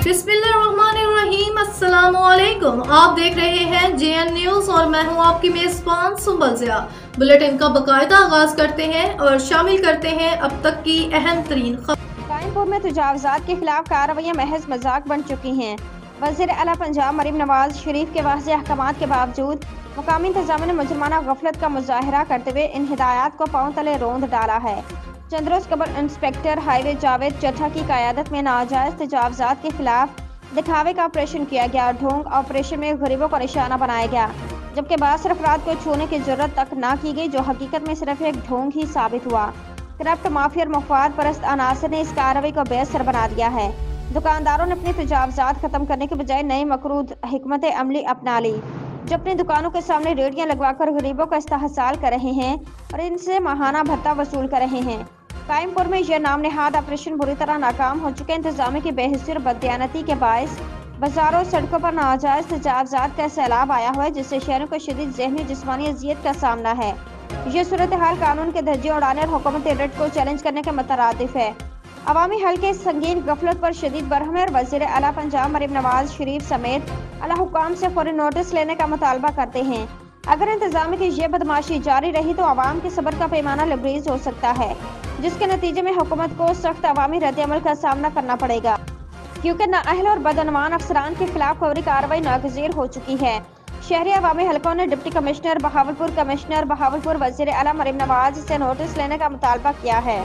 बिस्मिल्लाहिर्रहमानिर्रहीम। अस्सलामुअलैकुम। आप देख रहे हैं JN न्यूज और मैं हूं आपकी मेजबान सुंबल ज़िया। बुलेटिन का बकायदा आगाज करते हैं और शामिल करते हैं अब तक की अहम तरीन खबर। कायमपुर में तजावुज़ात के खिलाफ कार्रवाइयाँ महज मजाक बन चुकी हैं। वज़ीर आला पंजाब मरीम नवाज शरीफ के वाज़ेह अहकामात के बावजूद मुकामी इंतजामिया ने मुजरमाना गफलत का मुजाहरा करते हुए इन हिदायत को पांव तले रोंद डाला है। चंद रोज कबल इंस्पेक्टर हाईवे जावेद चट्ठा की क़यादत में नाजायज तजावुज़ात के खिलाफ दिखावे का ऑपरेशन किया गया। ढोंग ऑपरेशन में गरीबों को निशाना बनाया गया, जबकि बास अफराद को छूने की जरूरत तक ना की गई, जो हकीकत में सिर्फ एक ढोंग ही साबित हुआ। करप्ट माफिया और मफाद परस्त अनासर ने इस कार्रवाई को बेअसर बना दिया है। दुकानदारों ने अपने तजावुज़ात खत्म करने के बजाय नई मकरूद हिकमत अमली अपना ली, जो अपनी दुकानों के सामने रेडियां लगवाकर गरीबों का इस्तेहसाल कर रहे हैं और इनसे माहाना भत्ता वसूल कर रहे हैं। कायमपुर में यह नाम नेहाद ऑपरेशन बुरी तरह नाकाम हो चुके। इंतजामिया की बेहिस्सी और बददियानती के बायस बाजारों सड़कों पर नाजायज तजावुज़ात का सैलाब आया हुआ है, जिससे शहरों को शदीद ज़हनी जिस्मानी अजियत का सामना है। ये सूरत हाल कानून के धज्जे उड़ाने और हुकूमती रट को चैलेंज करने के मुतरादिफ है। अवामी हल के संगीन गफलत पर शदीद बरहम है और वज़ीर आला पंजाब मरीम नवाज शरीफ समेत आला हुकाम से फौरी नोटिस लेने का मुतालबा करते हैं। अगर इंतजामिया की ये बदमाशी जारी रही तो अवाम के सब्र का पैमाना लबरेज हो सकता है, जिसके नतीजे में हुकूमत को सख्त अवामी रद्द-ए-अमल का सामना करना पड़ेगा, क्योंकि नाअहल और बदअनवान अफसरान के खिलाफ फौरी कार्रवाई नागज़ीर हो चुकी है। शहरी अवामी हलकों ने डिप्टी कमिश्नर बहावलपुर, वज़ीर आला मरीम नवाज से नोटिस लेने का मुतालबा किया है।